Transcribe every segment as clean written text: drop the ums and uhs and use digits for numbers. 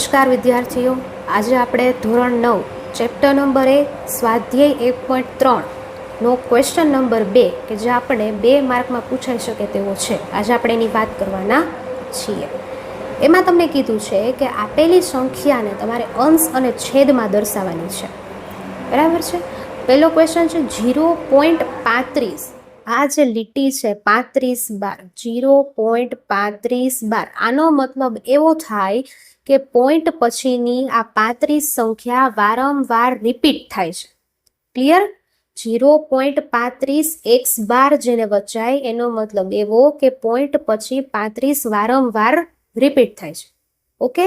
નમસ્કાર વિદ્યાર્થીઓ, આજે આપણે ધોરણ 9 ચેપ્ટર નંબર 1 સ્વાધ્યાય 1.3 નો ક્વેશ્ચન નંબર 2 કે જે આપણે 2 માર્કમાં પૂછાઈ શકે તેવો છે, આજે આપણે એની વાત કરવાના છીએ. એમાં તમને કીધું છે કે આપેલી સંખ્યાને તમારે અંશ અને છેદમાં દર્શાવવાની છે, બરાબર છે. પહેલો ક્વેશ્ચન છે 0.35. આ જે લીટી છે 35 બાર, 0.35 બાર, આનો મતલબ એવો થાય કે પોઈન્ટ પછીની આ 35 સંખ્યા વારંવાર રિપીટ થાય છે. ક્લિયર? 0.35 x બાર જેને વચાય એનો મતલબ એવો કે પોઈન્ટ પછી 35 વારંવાર રિપીટ થાય છે. ઓકે,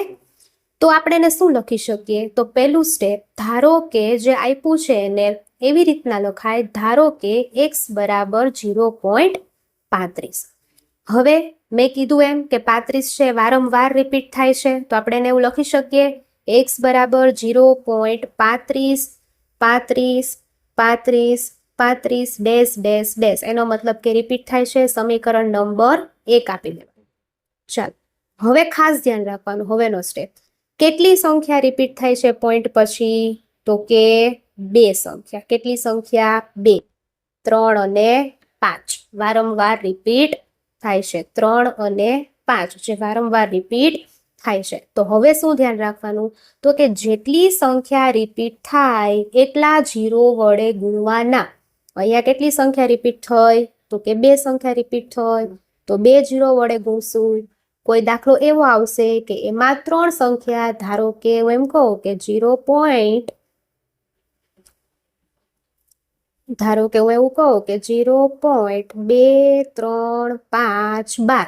તો આપણે એને શું લખી શકીએ? તો પહેલું સ્ટેપ, ધારો કે જે આપ્યું છે એને એવી રીતના લખાય, ધારો કે x બરાબર 0.35. હવે મેં કીધું એમ કે 35 છે વારંવાર રિપીટ થાય છે, તો આપણે એને એવું લખી શકીએ x બરાબર 0.35 35 35 35 ડેશ ડેશ ડેશ, એનો મતલબ કે રિપીટ થાય છે. સમીકરણ નંબર 1 આપી દેવાનું. ચાલો, હવે ખાસ ધ્યાન રાખવાનું, હવેનો સ્ટેપ, કેટલી સંખ્યા રિપીટ થાય છે પોઈન્ટ પછી? તો કે 2 સંખ્યા. કેટલી સંખ્યા? 2. 3 અને 5 વારંવાર રિપીટ થાય છે. 3 અને 5 જે વારંવાર રિપીટ થાય છે. તો હવે શું ધ્યાન રાખવાનું? તો કે જેટલી સંખ્યા રિપીટ થાય એટલા 0 વડે ગુણવાના. અહીંયા કેટલી સંખ્યા રિપીટ થઈ? તો કે 2 સંખ્યા રિપીટ થઈ, તો 2 0 વડે ગુણશું. કોઈ દાખલો એવો આવશે કે એમાં 3 સંખ્યા, ધારો કે હું એમ કહું કે 0.5 ધારો કે હું એવું કહું કે 0.235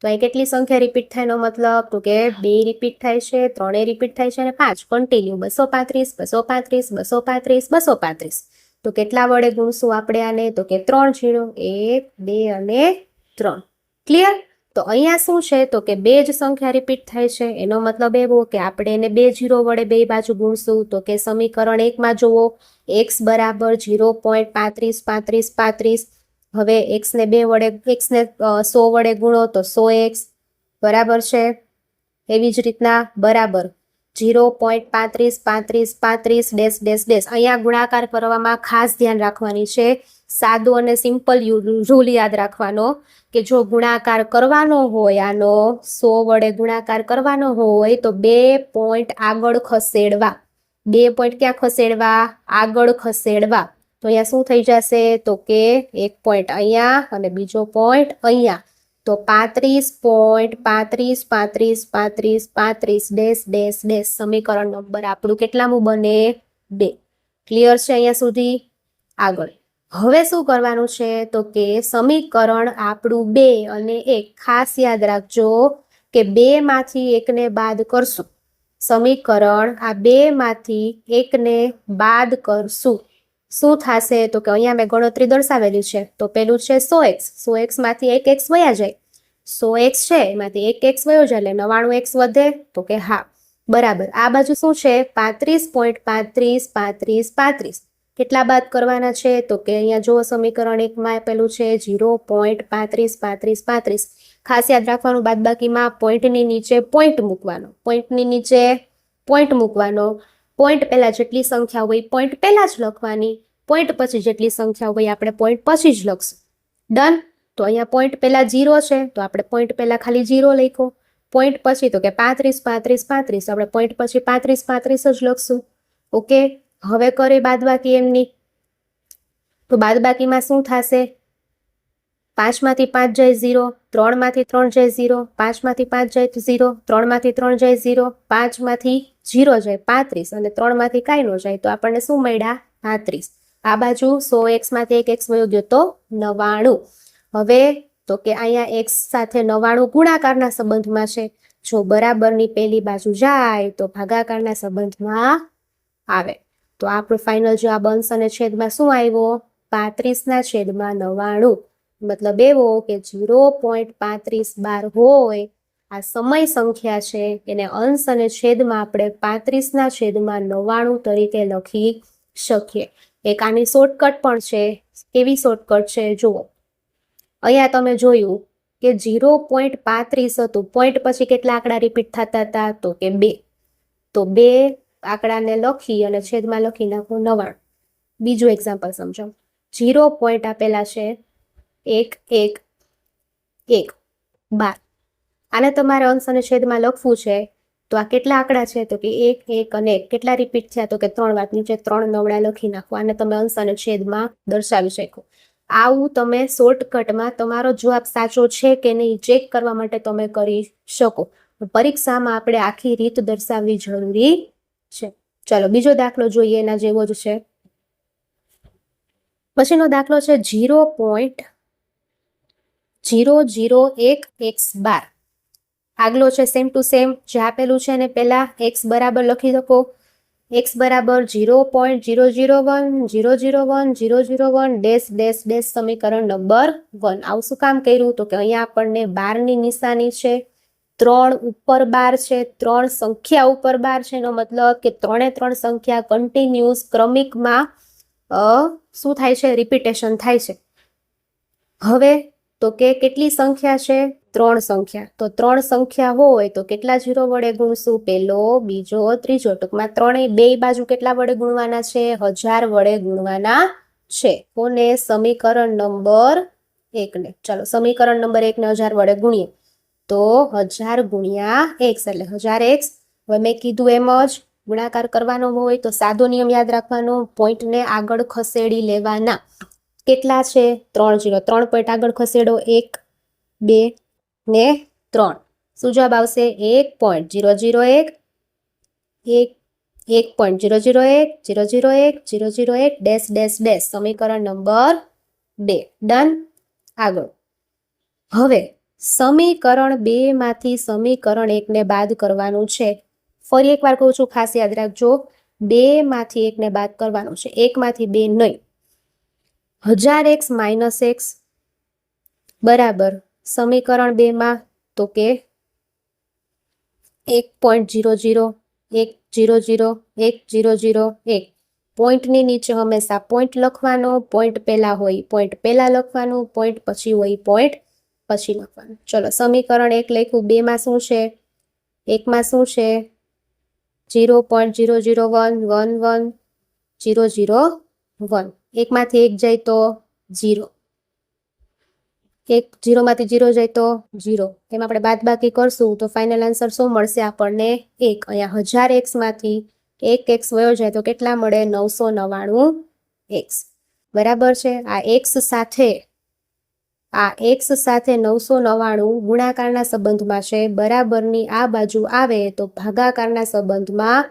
તો અહીં કેટલી સંખ્યા રિપીટ થાય એનો મતલબ? તો કે 2 રિપીટ થાય છે, 3 રિપીટ થાય છે અને 5 કન્ટિન્યુ 235 235 235 235. તો કેટલા વડે ગુણશું આપણે આને? તો કે 3 0, 1 2 અને 3. ક્લિયર? તો અહીંયા શું છે? તો કે 2 જ સંખ્યા રિપીટ થાય છે, એનો મતલબ એવો કે આપણે એને 2 0 વડે બે બાજુ ગુણશું. તો કે સમીકરણ 1 માં જુઓ, x બરાબર 0.35 35 35. હવે x ને 2 વડે, x ને 100 વડે ગુણો તો 100x બરાબર છે. એવી જ રીતના બરાબર 0.35 35 35 ડેશ ડેશ ડેશ. અહીંયા ગુણાકાર કરવામાં ખાસ ધ્યાન રાખવાની છે, સાદો અને સિમ્પલ રૂલ યાદ રાખવાનો કે જો ગુણાકાર કરવાનો હોય, આનો 100 વડે ગુણાકાર કરવાનો હોય તો 2 પોઈન્ટ આગળ ખસેડવા. 2 પોઈન્ટ ક્યાં ખસેડવા? આગળ ખસેડવા. તો અહીંયા શું થઈ જશે? તો કે 1 પોઈન્ટ અહીંયા અને બીજો પોઈન્ટ અહીંયા. તો 35.35 35 35 35 ડેશ ડેશ ડેશ. સમીકરણ નંબર આપણું કેટલામું બને? 2. ક્લિયર છે અહીંયા સુધી? આગળ હવે શું કરવાનું છે? તો કે સમીકરણ આપણું 2 અને 1 ખાસ યાદ રાખજો કે 2 માંથી 1 ને બાદ કરશું. સમીકરણ આ 2 માંથી 1 ને બાદ કરશું. શું થશે? તો કે અહીંયા મેં ગણતરી દર્શાવેલી છે. તો પેલું છે 100x. 100x માંથી 1x વયા જાય. 100x છે એમાંથી 1x વયો જાય એટલે 99x વધે. તો કે હા બરાબર. આ બાજુ શું છે? 35.35 35 35. કેટલા બાદ કરવાના છે? તો કે અહીંયા જો સમીકરણ 1 માં આપેલું છે 0.35 35 35. ખાસ યાદ રાખવાનું, બાદબાકીમાં પોઈન્ટની નીચે પોઈન્ટ મૂકવાનો. પોઈન્ટની નીચે પોઈન્ટ મૂકવાનો. પોઈન્ટ પહેલા જેટલી સંખ્યા હોય પોઈન્ટ પહેલા જ લખવાની, પોઈન્ટ પછી જેટલી સંખ્યા હોય આપણે પોઈન્ટ પછી જ લખશું. ડન? તો અહીંયા પોઈન્ટ પહેલા 0 છે તો આપણે પોઈન્ટ પહેલા ખાલી 0 લખ્યો. પોઈન્ટ પછી તો કે 35 35 35 આપણે પોઈન્ટ પછી 35 35 જ લખશું. ઓકે, હવે કરે બાદબાકી એમની. તો બાદબાકીમાં શું થશે? 5 માંથી 5 જાય 0, 3 માંથી 3 જાય 0, 5 માંથી 5 જાય 0, 3 માંથી 3 જાય 0, 5 માંથી 0 જાય 35 અને 3 માંથી કાંઈ ન જાય તો આપણને શું મળ્યા? 35. આ બાજુ 100x માંથી 1x વયો ગયો તો 99. હવે તો કે અહીંયા x સાથે 99 ગુણાકારના સંબંધમાં છે. જો બરાબરની પહેલી બાજુ જાય તો ભાગાકારના સંબંધમાં આવે. તો આપણો ફાઇનલ જવાબ અંશ અને છેદમાં શું આવ્યો? 35/99. મતલબ એવો કે 0.35 બાર હોય આ સમય સંખ્યા છે, એને અંશ અને છેદમાં આપણે 35/99 તરીકે લખી શકીએ. એક આની શોર્ટકટ પણ છે. કેવી શોર્ટકટ છે? જુઓ, અહીંયા તમે જોયું કે 0.35 હતું, પોઈન્ટ પછી કેટલા આંકડા રિપીટ થતા હતા? તો કે 2. તો 2 આંકડાને લખી અને છેદમાં લખી નાખો 99. બીજું એક્ઝામ્પલ સમજો. 0 પોઈન્ટ આપેલા છે 1 1 1 12. આને તમારે અંશ અને છેદમાં લખવું છે તો આ કેટલા આંકડા છે તો કે 1 1 અને 1 કેટલા રિપીટ થયા તો કે 3 વાર. નીચે 3 નવડા લખી નાખો. આને તમે અંશ અને છેદમાં દર્શાવી શકો. આવું તમે શોર્ટકટમાં તમારો જવાબ સાચો છે કે નહીં ચેક કરવા માટે તમે કરી શકો. પરીક્ષામાં આપણે આખી રીત દર્શાવવી જરૂરી છે. ચાલો બીજો દાખલો જોઈએ, એના જેવો જ છે. પછીનો દાખલો છે 0.001x12. આગલો છે સેમ ટુ સેમ જે આપેલું છે ને પહેલા x બરાબર લખી શકો. x બરાબર 0.001001001 ડેશ ડેશ ડેશ સમીકરણ નંબર 1. આવું શું કામ કર્યું તો કે અહીંયા આપણને 12ની નિશાની છે, 3 ઉપર 12 છે, 3 સંખ્યા ઉપર 12 છે. એનો મતલબ કે 3 સંખ્યા કન્ટિન્યુઅસ ક્રમિકમાં શું થાય છે રિપીટેશન થાય છે. હવે તો કે કેટલી સંખ્યા છે 3 સંખ્યા. તો 3 સંખ્યા હોય તો કેટલા 0 વડે ગુણશું? પહેલો, બીજો, ત્રીજો. ટૂંકમાં 3 બે બાજુ કેટલા વડે ગુણવાના છે? 1000 વડે ગુણવાના છે. કોને? સમીકરણ નંબર 1 ને. ચાલો સમીકરણ નંબર 1 ને 1000 વડે ગુણીએ તો 1000 ગુણ્યા x એટલે 1000x. હવે મેં કીધું એમ જ ગુણાકાર કરવાનો હોય તો સાદો નિયમ યાદ રાખવાનો, પોઈન્ટને આગળ ખસેડી લેવાના. કેટલા છે? 3 0. 3 પોઈન્ટ આગળ ખસેડો, 1 2 ને 3. શું જવાબ આવશે? 1.001 1.001 001 001 ડેશ ડેશ ડેશ સમીકરણ નંબર 2. ડન. આગળ હવે સમીકરણ 2 માંથી સમીકરણ 1 ને બાદ કરવાનું છે. ફરી એકવાર કહું છું, ખાસ યાદ રાખજો. 2 માંથી 1 ને બાદ કરવાનું છે, 1 માંથી 2 નહીં. 1000x માઇનસ x બરાબર સમીકરણ 2 માં તો કે 1.00 100 1001. પોઈન્ટની નીચે હંમેશા પોઈન્ટ લખવાનો, પોઈન્ટ પહેલા હોય પોઈન્ટ પહેલા લખવાનું, પોઈન્ટ પછી હોય પોઈન્ટ પછી લખવાનું. ચલો સમીકરણ 1 લખ્યું. 2 માં શું છે? 1 માં શું છે? 0.00111001. 1 માંથી 1 જાય તો 0, 0 માંથી 0 જાય તો 0. એમ આપણે બાદબાકી કરશું તો ફાઇનલ આન્સર શું મળશે આપણને? 1. અહીંયા 1000x માંથી 1x વયો જાય તો કેટલા મળે? 999x. બરાબર છે. આ x સાથે 999 ગુણાકારના સંબંધમાં છે. બરાબરની આ બાજુ આવે તો ભાગાકારના સંબંધમાં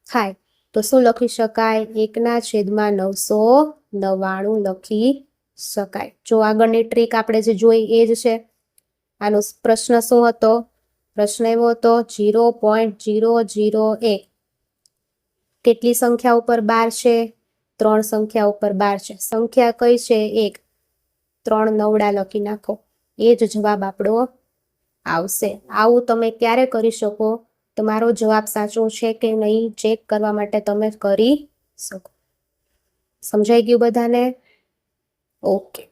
થાય. તો શું લખી શકાય? 1/999 લખી શકાય. જો આગળની ટ્રીક આપણે જે જોઈ એ જ છે. આનો પ્રશ્ન શું હતો? પ્રશ્ન એવો હતો 0.001 કેટલી સંખ્યા ઉપર 12 છે? 3 સંખ્યા ઉપર 12 છે. સંખ્યા કઈ છે? 1. 3 નવડા લખી નાખો. એ જ જવાબ આપણો આવશે. આવું તમે ક્યારે કરી શકો? તમારો જવાબ સાચો છે કે નહીં ચેક કરવા માટે તમે કરી શકો. સમજાઈ ગયું બધાને? ઓકે.